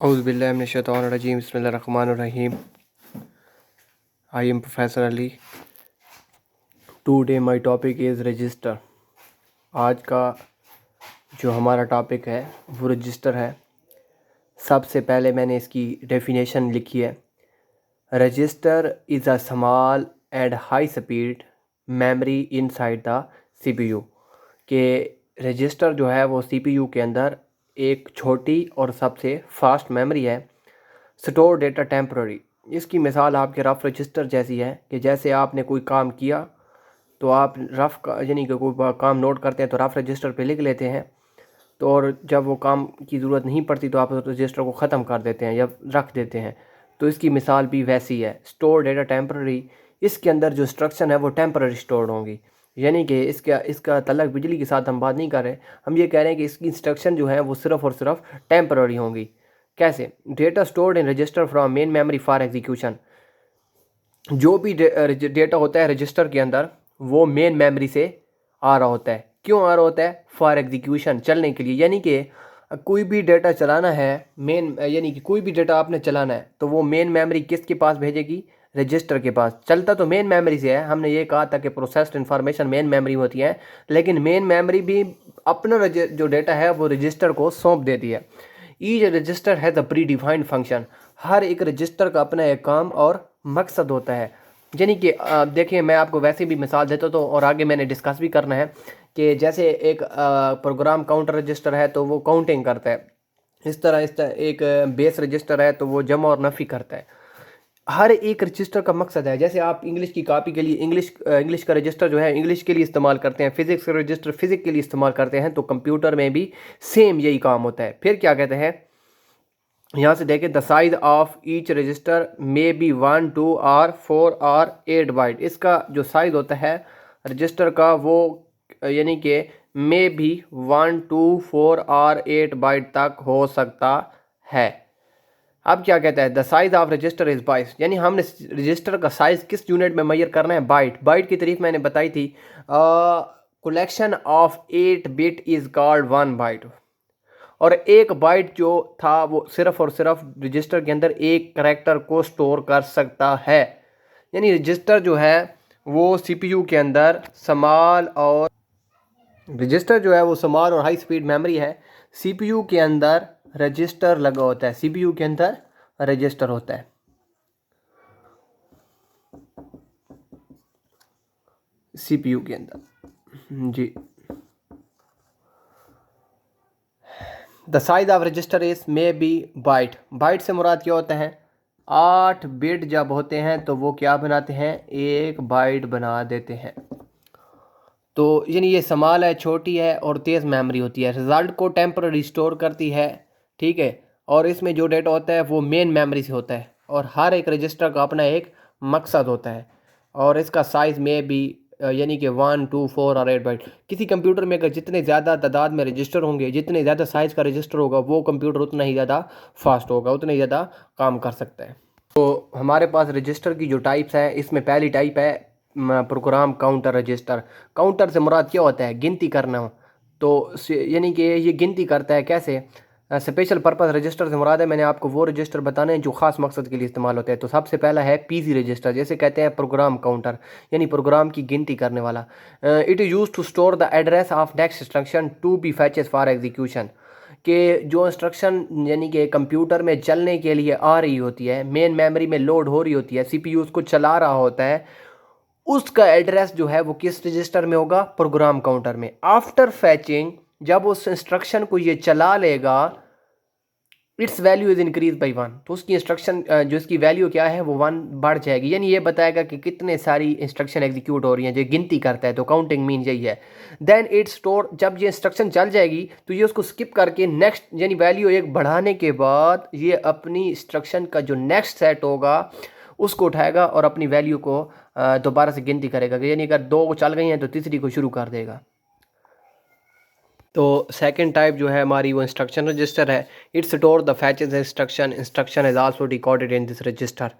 औज़ुबिल्लाहि बिस्मिल्लाहिर्रहमानिर्रहीम। I am professor Ali. Today my topic is register. आज का जो हमारा टॉपिक है वो रजिस्टर है। सबसे पहले मैंने इसकी डेफिनेशन लिखी है। Register is a small and high speed memory inside the CPU. के रजिस्टर जो है वो सीपीयू के अंदर एक छोटी और सबसे फास्ट मेमोरी है। Store data temporary. इसकी मिसाल आपके रफ़ रजिस्टर जैसी है कि जैसे आपने कोई काम किया तो आप रफ़ का यानी कि कोई काम नोट करते हैं तो रफ़ रजिस्टर पे लिख लेते हैं, तो और जब वो काम की ज़रूरत नहीं पड़ती तो आप उस रजिस्टर को ख़त्म कर देते हैं या रख देते हैं। तो इसकी मिसाल भी वैसी है। स्टोर डेटा टेम्पररी, इसके अंदर जो इंस्ट्रक्शन है वो टेम्पररी स्टोर होंगी, यानी कि इसका तल्लक बिजली के साथ हम बात नहीं कर रहे। हम ये कह रहे हैं कि इसकी इंस्ट्रक्शन जो है वो सिर्फ़ और सिर्फ टेम्पररी होंगी। कैसे? Data stored in register from main memory for execution. जो भी डेटा होता है रजिस्टर के अंदर वो मेन मेमोरी से आ रहा होता है। क्यों आ रहा होता है? फॉर एग्जीक्यूशन, चलने के लिए। यानी कि कोई भी डेटा चलाना है यानी कि कोई भी डेटा आपने चलाना है तो वो मेन मेमोरी किसके पास भेजेगी? रजिस्टर के पास। चलता तो मेन मेमोरी से है। हमने ये कहा था कि प्रोसेस्ड इन्फॉर्मेशन मेन मेमोरी होती है, लेकिन मेन मेमोरी भी अपना जो डेटा है वो रजिस्टर को सौंप देती है। Each register has a pre defined function. हर एक रजिस्टर का अपना एक काम और मकसद होता है। यानी कि देखिए, मैं आपको वैसे भी मिसाल देता तो और आगे मैंने डिस्कस भी करना है कि जैसे एक प्रोग्राम काउंटर रजिस्टर है तो वो काउंटिंग करता है। इस तरह एक बेस रजिस्टर है तो वो जमा और नफ़ी करता है। हर एक रजिस्टर का मकसद है। जैसे आप इंग्लिश की कॉपी के लिए इंग्लिश का रजिस्टर जो है इंग्लिश के लिए इस्तेमाल करते हैं, फिज़िक्स का रजिस्टर फिज़िक्स के लिए इस्तेमाल करते हैं, तो कंप्यूटर में भी सेम यही काम होता है। फिर क्या कहते हैं, यहाँ से देखें, the size of each resistor may be 1, 2 और 4 और 8 बाइट। इसका जो साइज़ होता है रजिस्टर का वो यानी कि मे भी 1, 2, 4 और 8 बाइट तक हो सकता है। अब क्या कहता है, the size of register is byte, यानी हमने रजिस्टर का साइज किस यूनिट में मेजर करना है? बाइट। बाइट की तारीफ मैंने बताई थी। Collection of 8 bit is called 1 byte. और एक बाइट जो था वो सिर्फ और सिर्फ रजिस्टर के अंदर एक करैक्टर को स्टोर कर सकता है। यानी रजिस्टर जो है वो सीपीयू के अंदर स्मॉल और हाई स्पीड मेमोरी है। सीपीयू के अंदर रजिस्टर लगा होता है। सीपीयू के अंदर रजिस्टर होता है। सीपीयू के अंदर जी। The size of register is may be byte. Byte से मुराद क्या होता है? 8 बिट जब होते हैं तो वो क्या बनाते हैं? एक बाइट बना देते हैं। तो यानी ये स्मॉल है, छोटी है और तेज़ मेमोरी होती है। रिजल्ट को टेम्पररी स्टोर करती है, ठीक है। और इसमें जो डेटा होता है वो मेन मेमोरी से होता है और हर एक रजिस्टर का अपना एक मकसद होता है। और इसका साइज़ में भी यानी कि 1, 2, 4 और 8 बाइट। किसी कंप्यूटर में अगर जितने ज़्यादा तादाद में रजिस्टर होंगे, जितने ज़्यादा साइज़ का रजिस्टर होगा, वो कंप्यूटर उतना ही ज़्यादा फास्ट होगा, उतना ही ज़्यादा काम कर सकता है। तो हमारे पास रजिस्टर की जो टाइप्स हैं, इसमें पहली टाइप है प्रोग्राम काउंटर रजिस्टर। काउंटर से मुराद क्या होता है? गिनती करना। तो यानी कि ये गिनती करता है। कैसे? स्पेशल पर्पस रजिस्टर से मुराद है, मैंने आपको वो रजिस्टर बताने हैं जो ख़ास मकसद के लिए इस्तेमाल होते हैं। तो सबसे पहला है पीसी रजिस्टर, जैसे कहते हैं प्रोग्राम काउंटर, यानी प्रोग्राम की गिनती करने वाला। It is use to store the address of next instruction to be fetches for execution. कि जो इंस्ट्रक्शन यानी कि कंप्यूटर में चलने के लिए आ रही होती है, मेन मेमोरी में लोड हो रही होती है, सीपीयू उसको चला रहा होता है, उसका एड्रेस जो है वो किस रजिस्टर में होगा? प्रोग्राम काउंटर में। आफ्टर फैचिंग, जब उस इंस्ट्रक्शन को ये चला लेगा, it's value is increase by 1, तो उसकी इंस्ट्रक्शन जो इसकी वैल्यू क्या है वो 1 बढ़ जाएगी। यानी ये बताएगा कि कितने सारी इंस्ट्रक्शन एग्जीक्यूट हो रही हैं, जो गिनती करता है। तो काउंटिंग मीन यही है। देन इट स्टोर, जब ये इंस्ट्रक्शन चल जाएगी तो ये उसको स्किप करके नेक्स्ट, यानी वैल्यू एक बढ़ाने के बाद ये अपनी इंस्ट्रक्शन का जो नेक्स्ट सेट होगा उसको उठाएगा और अपनी वैल्यू को दोबारा से गिनती करेगा। यानी अगर 2 चल गई हैं तो तीसरी को शुरू कर देगा। तो सेकंड टाइप जो है हमारी वो इंस्ट्रक्शन रजिस्टर है। It store the fetches instruction is also recorded in this register.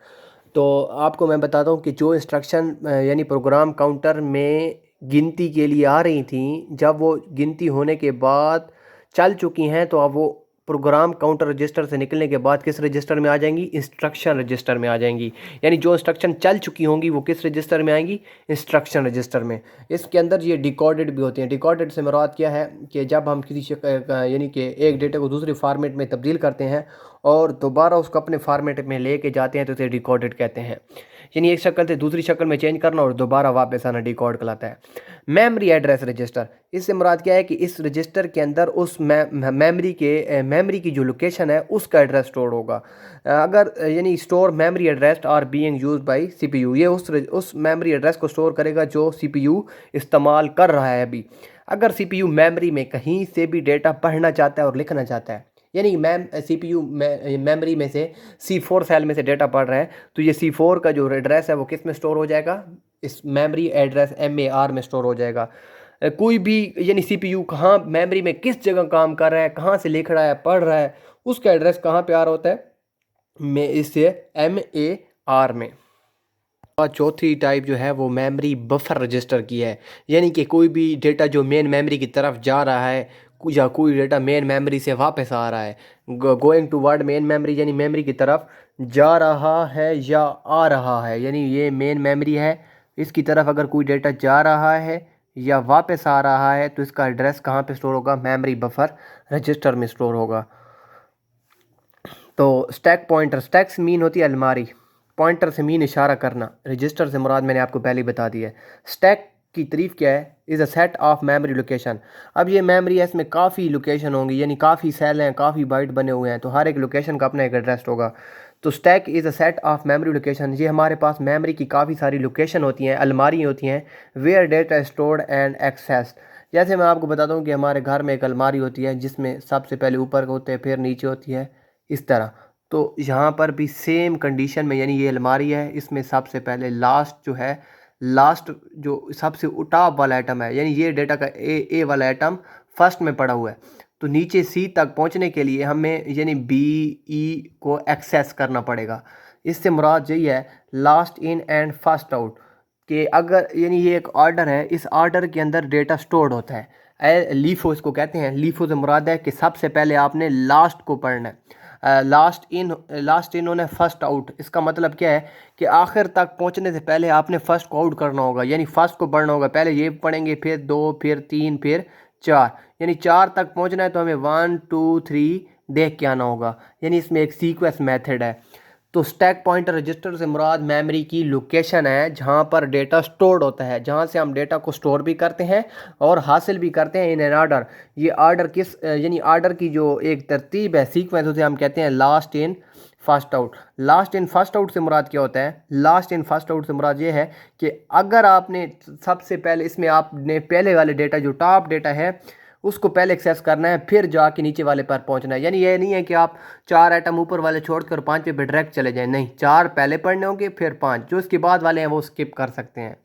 तो आपको मैं बताता हूँ कि जो इंस्ट्रक्शन यानी प्रोग्राम काउंटर में गिनती के लिए आ रही थी, जब वो गिनती होने के बाद चल चुकी हैं तो अब वो प्रोग्राम काउंटर रजिस्टर से निकलने के बाद किस रजिस्टर में आ जाएंगी, इंस्ट्रक्शन रजिस्टर में आ जाएंगी। यानी जो इंस्ट्रक्शन चल चुकी होंगी वो किस रजिस्टर में आएंगी, इंस्ट्रक्शन रजिस्टर में। इसके अंदर ये डिकोडेड भी होते हैं। डिकोडेड से मुराद क्या है कि जब हम किसी यानी कि एक डेटा को दूसरे फॉर्मेट में तब्दील करते हैं और दोबारा उसको अपने फॉर्मेट में लेके जाते हैं तो इसे डिकोडेड कहते हैं। यानी एक शक्ल से दूसरी शक्ल में चेंज करना और दोबारा वापस आना डिकोड कहलाता है। मेमोरी एड्रेस रजिस्टर, इससे मुराद क्या है कि इस रजिस्टर के अंदर उस मेमोरी की जो लोकेशन है उसका एड्रेस स्टोर होगा। अगर यानी store memory address are being used by CPU, ये उस मेमोरी एड्रेस को स्टोर करेगा जो सीपीयू इस्तेमाल कर रहा है अभी। अगर सीपीयू मेमोरी में कहीं से भी डेटा पढ़ना चाहता है और लिखना चाहता है, यानी सीपीयू मेमोरी में से C4 सेल में से डेटा पढ़ रहा है, तो ये C4 का जो एड्रेस है वो किस में स्टोर हो जाएगा, इस मेमोरी एड्रेस MAR में स्टोर हो जाएगा। कोई भी यानी सीपीयू कहाँ मेमोरी में किस जगह काम कर रहा है, कहाँ से लिख रहा है, पढ़ रहा है, उसका एड्रेस कहाँ पे आ रहा होता है, में इससे MAR में। और चौथी टाइप जो है वो मेमोरी बफर रजिस्टर की है। यानी कि कोई भी डेटा जो मेन मेमोरी की तरफ जा रहा है या कोई डेटा मेन मेमोरी से वापस आ रहा है, गोइंग टूवर्ड मेन मेमोरी, यानी मेमोरी की तरफ जा रहा है या आ रहा है, यानी ये मेन मेमोरी है, इसकी तरफ अगर कोई डेटा जा रहा है या वापस आ रहा है तो इसका एड्रेस कहाँ पे स्टोर होगा, मेमोरी बफर रजिस्टर में स्टोर होगा। तो स्टैक पॉइंटर, स्टैक्स मीन होती है अलमारी, पॉइंटर से मीन इशारा करना, रजिस्टर से मुराद मैंने आपको पहले ही बता दिया है। स्टैक की तारीफ क्या है, is a set of memory location. अब ये मेमोरी है, इसमें काफ़ी लोकेशन होंगी, यानी काफ़ी सेल हैं, काफ़ी बाइट बने हुए हैं, तो हर एक लोकेशन का अपना एक एड्रेस होगा। तो stack is a set of memory location, ये हमारे पास मेमोरी की काफ़ी सारी लोकेशन होती हैं, अलमारी होती हैं, where data stored and access. जैसे मैं आपको बताता हूँ कि हमारे घर में एक अलमारी होती है जिसमें सबसे पहले ऊपर होते हैं, फिर नीचे होती है, इस तरह। तो यहाँ पर भी सेम कंडीशन में, यानी ये अलमारी है, इसमें सबसे पहले लास्ट जो सबसे टॉप वाला आइटम है, यानी ये डेटा का ए वाला आइटम फर्स्ट में पड़ा हुआ है, तो नीचे C तक पहुँचने के लिए हमें यानी BE को एक्सेस करना पड़ेगा। इससे मुराद यही है last in and first out, कि अगर यानी ये एक ऑर्डर है, इस ऑर्डर के अंदर डेटा स्टोर्ड होता है। लीफो इसको कहते हैं। लीफो से मुराद है कि सबसे पहले आपने लास्ट को पढ़ना है। लास्ट इन होना है फर्स्ट आउट। इसका मतलब क्या है कि आखिर तक पहुंचने से पहले आपने फर्स्ट को आउट करना होगा, यानी फर्स्ट को पढ़ना होगा। पहले ये पढ़ेंगे, फिर 2, फिर 3, फिर 4, यानी 4 तक पहुंचना है तो हमें 1, 2, 3 देख के आना होगा, यानी इसमें एक सीक्वेंस मेथड है। तो स्टैक पॉइंटर रजिस्टर से मुराद मेमोरी की लोकेशन है जहाँ पर डेटा स्टोर्ड होता है, जहाँ से हम डेटा को स्टोर भी करते हैं और हासिल भी करते हैं इन एन ऑर्डर। ये ऑर्डर किस यानी ऑर्डर की जो एक तरतीब है, सीक्वेंस, उसे हम कहते हैं last in first out. Last in first out से मुराद क्या होता है, लास्ट इन फर्स्ट आउट से मुराद ये है कि अगर आपने सबसे पहले इसमें आपने पहले वाले डेटा जो टॉप डेटा है उसको पहले एक्सेस करना है, फिर जाके नीचे वाले पर पहुंचना है। यानी ये नहीं है कि आप 4 आइटम ऊपर वाले छोड़कर 5 पे डायरेक्ट चले जाएं, नहीं, 4 पहले पढ़ने होंगे फिर 5, जो इसके बाद वाले हैं वो स्किप कर सकते हैं।